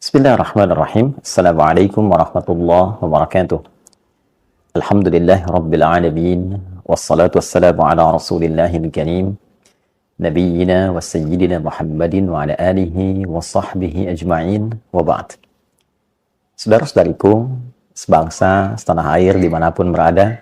Bismillahirrahmanirrahim. Assalamualaikum warahmatullahi wabarakatuh. Alhamdulillah Rabbil Alamin. Wassalatu wassalamu ala Rasulillahil Karim. Nabiyyina wa sayyidina Muhammadin wa ala alihi wa sahbihi ajma'in wa ba'd. Saudara-saudariku, sebangsa, setanah air dimanapun berada,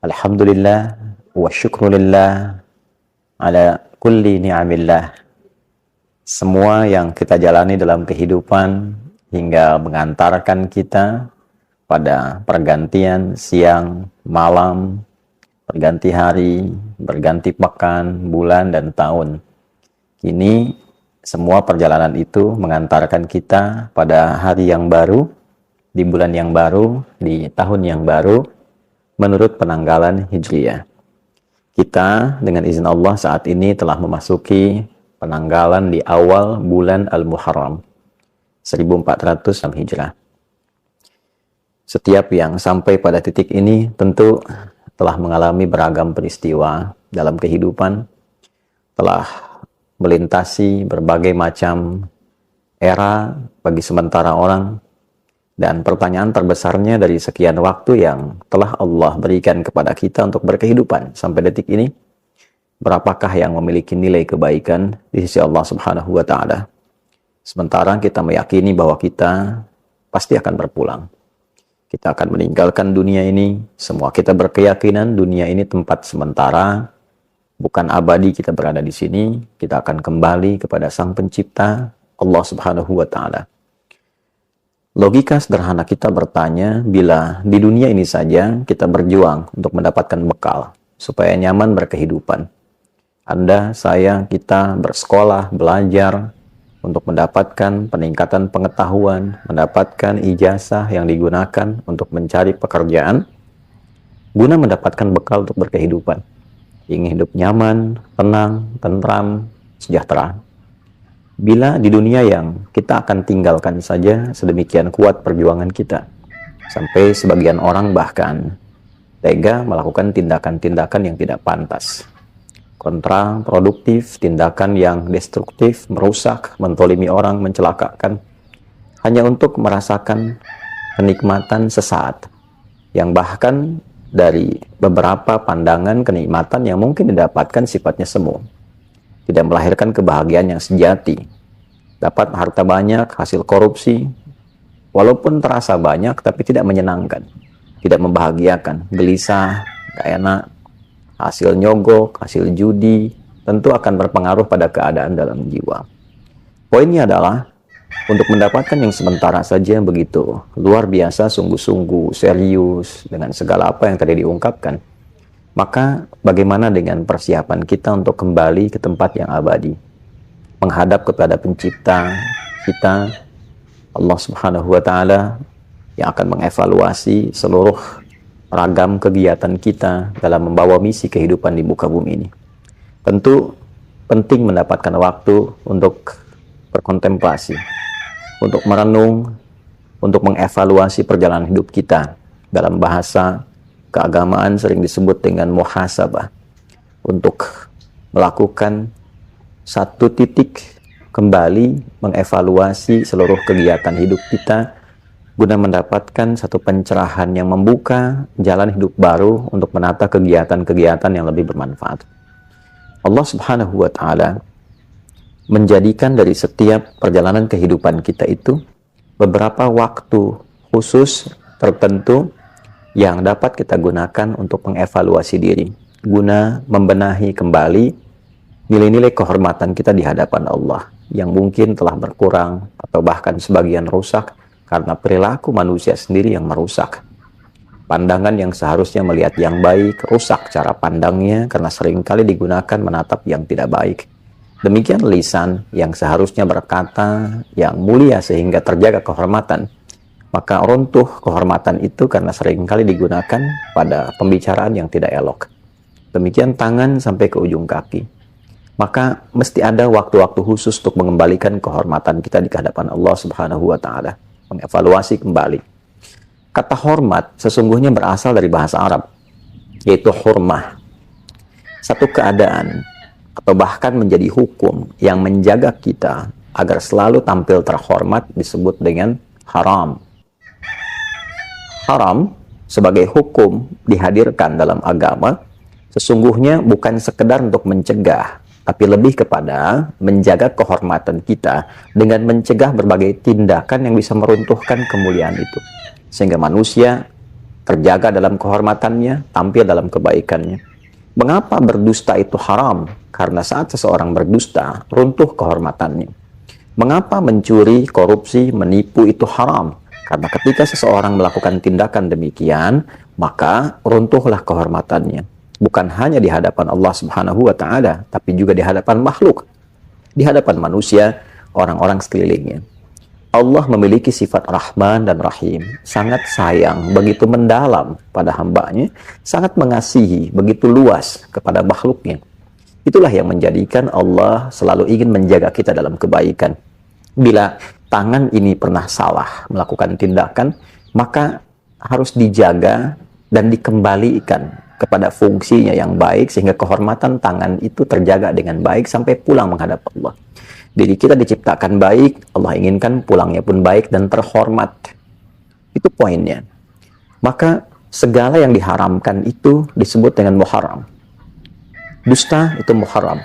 Alhamdulillah wa syukrulillah ala kulli ni'amillah. Semua yang kita jalani dalam kehidupan hingga mengantarkan kita pada pergantian siang, malam, berganti hari, berganti pekan, bulan, dan tahun. Kini semua perjalanan itu mengantarkan kita pada hari yang baru, di bulan yang baru, di tahun yang baru, menurut penanggalan Hijriyah. Kita dengan izin Allah saat ini telah memasuki penanggalan di awal bulan Al-Muharram 1400 Hijrah. Setiap yang sampai pada titik ini tentu telah mengalami beragam peristiwa dalam kehidupan, telah melintasi berbagai macam era bagi sementara orang, dan pertanyaan terbesarnya dari sekian waktu yang telah Allah berikan kepada kita untuk berkehidupan sampai detik ini, berapakah yang memiliki nilai kebaikan di sisi Allah Subhanahu wa Ta'ala? Sementara kita meyakini bahwa kita pasti akan berpulang. Kita akan meninggalkan dunia ini. Semua kita berkeyakinan dunia ini tempat sementara, bukan abadi kita berada di sini. Kita akan kembali kepada Sang Pencipta, Allah Subhanahu wa Ta'ala. Logika sederhana kita bertanya, bila di dunia ini saja kita berjuang untuk mendapatkan bekal supaya nyaman berkehidupan, Anda, saya, kita bersekolah, belajar untuk mendapatkan peningkatan pengetahuan, mendapatkan ijazah yang digunakan untuk mencari pekerjaan, guna mendapatkan bekal untuk berkehidupan. Ingin hidup nyaman, tenang, tentram, sejahtera. Bila di dunia yang kita akan tinggalkan saja sedemikian kuat perjuangan kita, sampai sebagian orang bahkan tega melakukan tindakan-tindakan yang tidak pantas, kontraproduktif, tindakan yang destruktif, merusak, mentolimi orang, mencelakakan, hanya untuk merasakan kenikmatan sesaat, yang bahkan dari beberapa pandangan kenikmatan yang mungkin didapatkan sifatnya semu, tidak melahirkan kebahagiaan yang sejati. Dapat harta banyak, hasil korupsi, walaupun terasa banyak, tapi tidak menyenangkan, tidak membahagiakan, gelisah, gak enak. Hasil nyogok, hasil judi, tentu akan berpengaruh pada keadaan dalam jiwa. Poinnya adalah, untuk mendapatkan yang sementara saja begitu luar biasa, sungguh-sungguh, serius, dengan segala apa yang tadi diungkapkan, maka bagaimana dengan persiapan kita untuk kembali ke tempat yang abadi, menghadap kepada Pencipta kita, Allah Subhanahu wa Ta'ala, yang akan mengevaluasi seluruh ragam kegiatan kita dalam membawa misi kehidupan di muka bumi ini. Tentu penting mendapatkan waktu untuk berkontemplasi, untuk merenung, untuk mengevaluasi perjalanan hidup kita. Dalam bahasa keagamaan sering disebut dengan muhasabah, untuk melakukan satu titik kembali mengevaluasi seluruh kegiatan hidup kita, guna mendapatkan satu pencerahan yang membuka jalan hidup baru untuk menata kegiatan-kegiatan yang lebih bermanfaat. Allah Subhanahu wa Ta'ala menjadikan dari setiap perjalanan kehidupan kita itu beberapa waktu khusus tertentu yang dapat kita gunakan untuk mengevaluasi diri, guna membenahi kembali nilai-nilai kehormatan kita di hadapan Allah yang mungkin telah berkurang atau bahkan sebagian rusak karena perilaku manusia sendiri yang merusak. Pandangan yang seharusnya melihat yang baik, rusak cara pandangnya karena seringkali digunakan menatap yang tidak baik. Demikian lisan yang seharusnya berkata yang mulia sehingga terjaga kehormatan, maka runtuh kehormatan itu karena seringkali digunakan pada pembicaraan yang tidak elok. Demikian tangan sampai ke ujung kaki. Maka mesti ada waktu-waktu khusus untuk mengembalikan kehormatan kita di hadapan Allah Subhanahu wa Ta'ala, mengevaluasi kembali. Kata hormat sesungguhnya berasal dari bahasa Arab, yaitu hurmah. Satu keadaan atau bahkan menjadi hukum yang menjaga kita agar selalu tampil terhormat disebut dengan haram. Haram sebagai hukum dihadirkan dalam agama sesungguhnya bukan sekedar untuk mencegah, tapi lebih kepada menjaga kehormatan kita dengan mencegah berbagai tindakan yang bisa meruntuhkan kemuliaan itu. Sehingga manusia terjaga dalam kehormatannya, tampil dalam kebaikannya. Mengapa berdusta itu haram? Karena saat seseorang berdusta, runtuh kehormatannya. Mengapa mencuri, korupsi, menipu itu haram? Karena ketika seseorang melakukan tindakan demikian, maka runtuhlah kehormatannya. Bukan hanya di hadapan Allah Subhanahu wa Ta'ala, tapi juga di hadapan makhluk, di hadapan manusia, orang-orang sekelilingnya. Allah memiliki sifat Rahman dan Rahim, sangat sayang, begitu mendalam pada hambanya, sangat mengasihi, begitu luas kepada makhluknya. Itulah yang menjadikan Allah selalu ingin menjaga kita dalam kebaikan. Bila tangan ini pernah salah melakukan tindakan, maka harus dijaga dan dikembalikan kepada fungsinya yang baik, sehingga kehormatan tangan itu terjaga dengan baik sampai pulang menghadap Allah. Diri kita diciptakan baik, Allah inginkan pulangnya pun baik dan terhormat. Itu poinnya. Maka segala yang diharamkan itu disebut dengan muharram. Dusta itu muharram.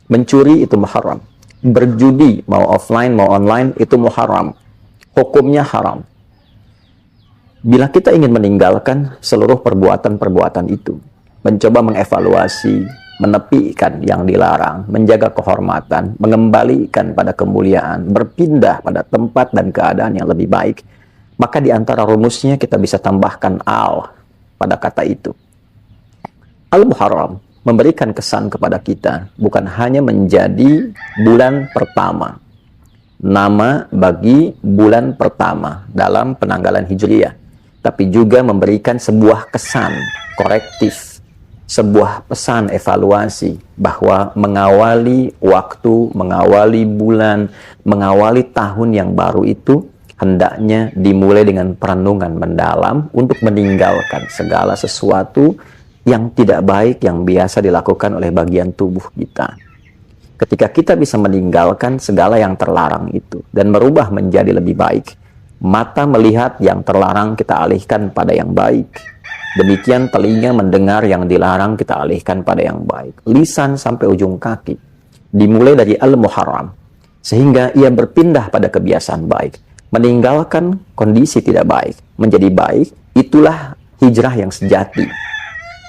Mencuri itu muharram. Berjudi, mau offline, mau online, itu muharram. Hukumnya haram. Bila kita ingin meninggalkan seluruh perbuatan-perbuatan itu, mencoba mengevaluasi, menepikan yang dilarang, menjaga kehormatan, mengembalikan pada kemuliaan, berpindah pada tempat dan keadaan yang lebih baik, maka di antara rumusnya kita bisa tambahkan al pada kata itu. Al-Muharram memberikan kesan kepada kita bukan hanya menjadi bulan pertama, nama bagi bulan pertama dalam penanggalan Hijriyah, tapi juga memberikan sebuah kesan korektif, sebuah pesan evaluasi bahwa mengawali waktu, mengawali bulan, mengawali tahun yang baru itu hendaknya dimulai dengan perenungan mendalam untuk meninggalkan segala sesuatu yang tidak baik yang biasa dilakukan oleh bagian tubuh kita. Ketika kita bisa meninggalkan segala yang terlarang itu dan merubah menjadi lebih baik, mata melihat yang terlarang kita alihkan pada yang baik. Demikian telinga mendengar yang dilarang kita alihkan pada yang baik. Lisan sampai ujung kaki dimulai dari Al-Muharram, sehingga ia berpindah pada kebiasaan baik, meninggalkan kondisi tidak baik menjadi baik. Itulah hijrah yang sejati.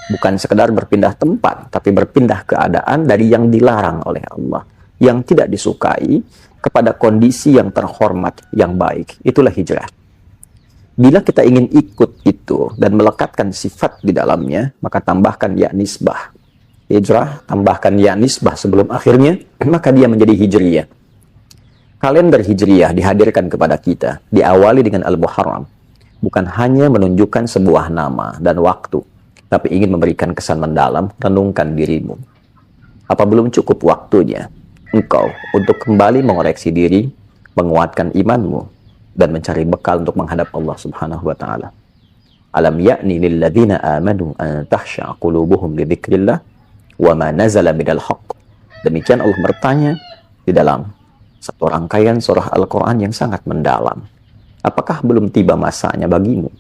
Bukan sekedar berpindah tempat, tapi berpindah keadaan dari yang dilarang oleh Allah, yang tidak disukai, kepada kondisi yang terhormat, yang baik. Itulah hijrah. Bila kita ingin ikut itu dan melekatkan sifat di dalamnya, maka tambahkan ya nisbah. Hijrah, tambahkan ya nisbah sebelum akhirnya, maka dia menjadi hijriyah. Kalender hijriyah dihadirkan kepada kita, diawali dengan Al-Muharram. Bukan hanya menunjukkan sebuah nama dan waktu, tapi ingin memberikan kesan mendalam, renungkan dirimu. Apa belum cukup waktunya engkau untuk kembali mengoreksi diri, menguatkan imanmu, dan mencari bekal untuk menghadap Allah Subhanahu wa Ta'ala? Alam ya'ni lilladzina amanu an tahsha'a qulubuhum li dzikrillah wa ma nazala minal haqq. Demikian Allah bertanya di dalam satu rangkaian surah Al-Quran yang sangat mendalam. Apakah belum tiba masanya bagimu,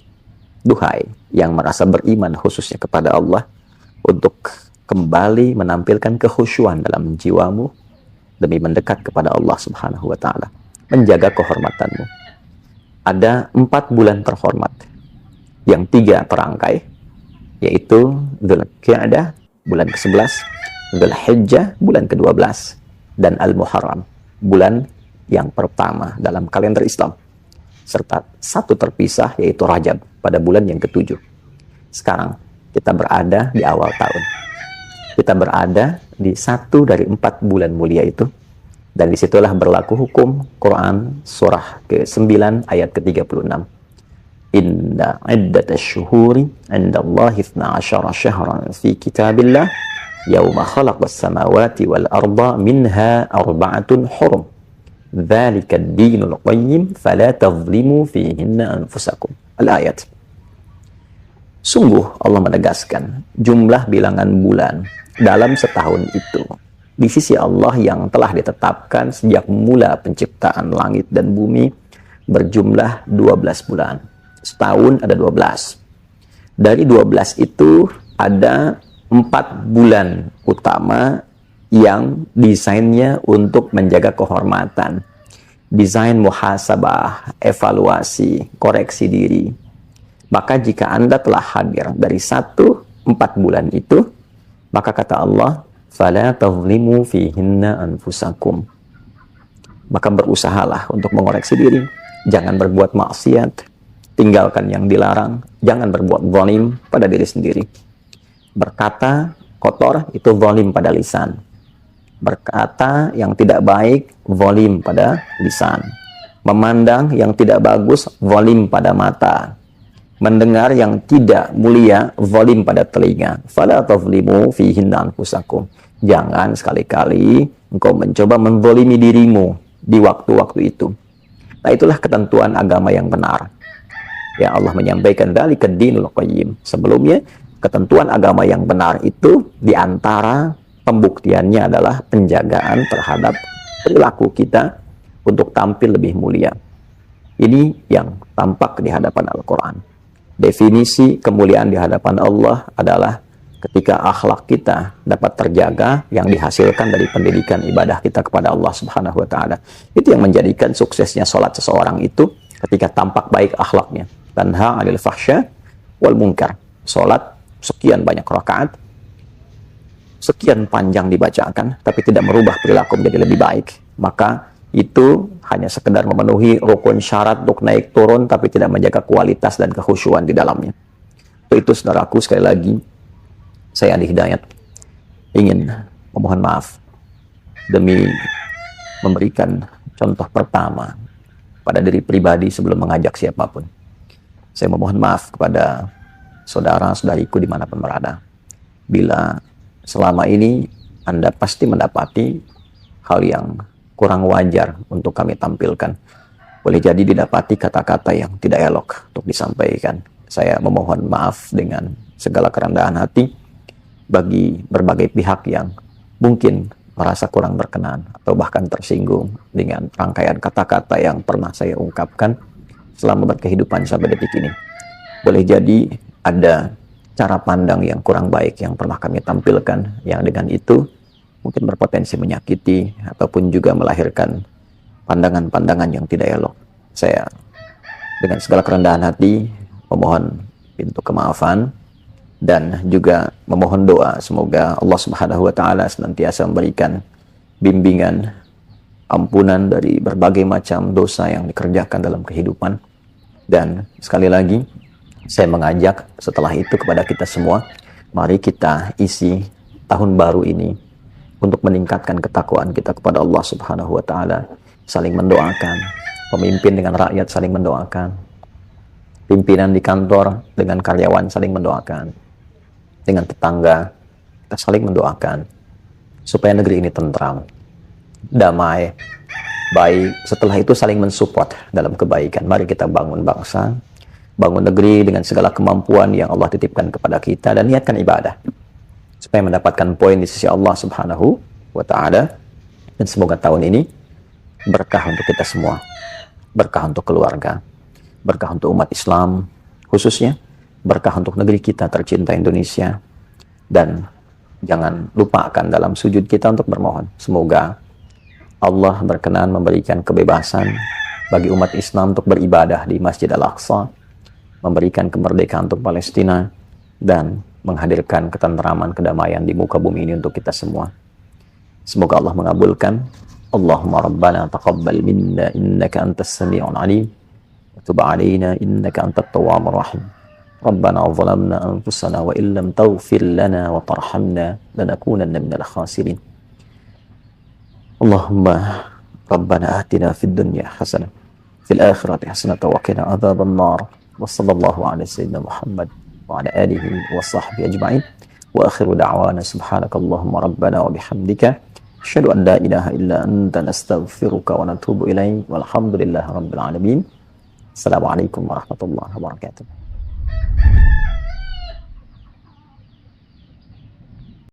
duhai yang merasa beriman khususnya kepada Allah, untuk kembali menampilkan kekhusyuan dalam jiwamu demi mendekat kepada Allah Subhanahu wa Ta'ala, menjaga kehormatanmu. Ada 4 bulan terhormat, yang 3 terangkai, yaitu Dzulqa'dah bulan ke-11, Dzulhijjah bulan ke-12, dan Al-Muharram bulan yang pertama dalam kalender Islam, serta 1 terpisah yaitu Rajab pada bulan yang ke-7. Sekarang kita berada di awal tahun. Kita berada di 1 dari 4 bulan mulia itu. Dan disitulah berlaku hukum Quran surah ke-9 ayat ke-36. Inna iddatash syuhuri indallahi 12 syahran fi kitabillah yawma khalaqas samawati wal arda minha arba'atun hurum. Dzalika ad-dinul qayyim fala tadhlimu fihinna anfusakum. Al-ayat. Sungguh Allah menegaskan jumlah bilangan bulan dalam setahun itu di sisi Allah yang telah ditetapkan sejak mula penciptaan langit dan bumi berjumlah 12 bulan. Setahun ada 12. Dari 12 itu ada 4 bulan utama yang desainnya untuk menjaga kehormatan. Desain muhasabah, evaluasi, koreksi diri. Maka jika Anda telah hadir dari 4 bulan itu, maka kata Allah, fala tazlimu fihinna anfusakum. Maka berusahalah untuk mengoreksi diri. Jangan berbuat maksiat, tinggalkan yang dilarang, jangan berbuat zalim pada diri sendiri. Berkata kotor itu zalim pada lisan. Berkata yang tidak baik, zalim pada lisan. Memandang yang tidak bagus, zalim pada mata. Mendengar yang tidak mulia, zalim pada telinga. Fala tazlimu fihinna anfusakum. Jangan sekali-kali engkau mencoba menzalimi dirimu di waktu-waktu itu. Nah, itulah ketentuan agama yang benar. Ya, Allah menyampaikan dzalika dinul qayyim. Sebelumnya, ketentuan agama yang benar itu diantara pembuktiannya adalah penjagaan terhadap perilaku kita untuk tampil lebih mulia. Ini yang tampak di hadapan Al-Quran. Definisi kemuliaan di hadapan Allah adalah ketika akhlak kita dapat terjaga yang dihasilkan dari pendidikan ibadah kita kepada Allah Subhanahu wa taala. Itu yang menjadikan suksesnya sholat seseorang itu ketika tampak baik akhlaknya. Tanha 'anil fahsya wal munkar. Sholat sekian banyak rakaat, sekian panjang dibacakan, tapi tidak merubah perilaku menjadi lebih baik, maka itu hanya sekedar memenuhi rukun syarat untuk naik turun, tapi tidak menjaga kualitas dan kekhusyuan di dalamnya. Itu saudaraku, sekali lagi, saya Andi Hidayat ingin memohon maaf demi memberikan contoh pertama pada diri pribadi sebelum mengajak siapapun. Saya memohon maaf kepada saudara-saudariku dimanapun berada. Bila selama ini Anda pasti mendapati hal yang kurang wajar untuk kami tampilkan. Boleh jadi didapati kata-kata yang tidak elok untuk disampaikan. Saya memohon maaf dengan segala kerendahan hati bagi berbagai pihak yang mungkin merasa kurang berkenan atau bahkan tersinggung dengan rangkaian kata-kata yang pernah saya ungkapkan selama berkehidupan sampai detik ini. Boleh jadi ada cara pandang yang kurang baik yang pernah kami tampilkan, yang dengan itu mungkin berpotensi menyakiti ataupun juga melahirkan pandangan-pandangan yang tidak elok. Saya dengan segala kerendahan hati memohon pintu kemaafan dan juga memohon doa semoga Allah Subhanahu wa taala senantiasa memberikan bimbingan, ampunan dari berbagai macam dosa yang dikerjakan dalam kehidupan. Dan sekali lagi saya mengajak setelah itu kepada kita semua, mari kita isi tahun baru ini untuk meningkatkan ketakwaan kita kepada Allah Subhanahu wa taala, saling mendoakan, pemimpin dengan rakyat saling mendoakan, pimpinan di kantor dengan karyawan saling mendoakan, dengan tetangga kita saling mendoakan supaya negeri ini tentram, damai, baik. Setelah itu saling mensupport dalam kebaikan. Mari kita bangun bangsa, bangun negeri dengan segala kemampuan yang Allah titipkan kepada kita dan niatkan ibadah supaya mendapatkan poin di sisi Allah Subhanahu wa taala. Dan semoga tahun ini berkah untuk kita semua, berkah untuk keluarga, berkah untuk umat Islam khususnya, berkah untuk negeri kita tercinta Indonesia. Dan jangan lupakan dalam sujud kita untuk bermohon semoga Allah berkenan memberikan kebebasan bagi umat Islam untuk beribadah di Masjid Al-Aqsa, memberikan kemerdekaan untuk Palestina, dan menghadirkan ketentraman, kedamaian di muka bumi ini untuk kita semua. Semoga Allah mengabulkan. Allahumma rabbana taqabbal minna innaka antas sami'un alim wa tub 'alaina innaka antat tawwabur rahim. Rabbana zalamna anfusana wa illam taghfir lana wa tarhamna lanakunanna minal khasirin. Allahumma rabbana atina fid dunya hasanah fil akhirati hasanah wa qina adzaban nar. Wa sallallahu ala sayyidina Muhammad wa ala alihi wa sahbihi ajma'in. Wa akhiru da'wana subhanakallahumma rabbana wa bihamdika asyhadu an la ilaha illa anta nastaghfiruka wa natubu ilaik. Walhamdulillahi rabbil alamin. Assalamualaikum warahmatullahi wabarakatuh.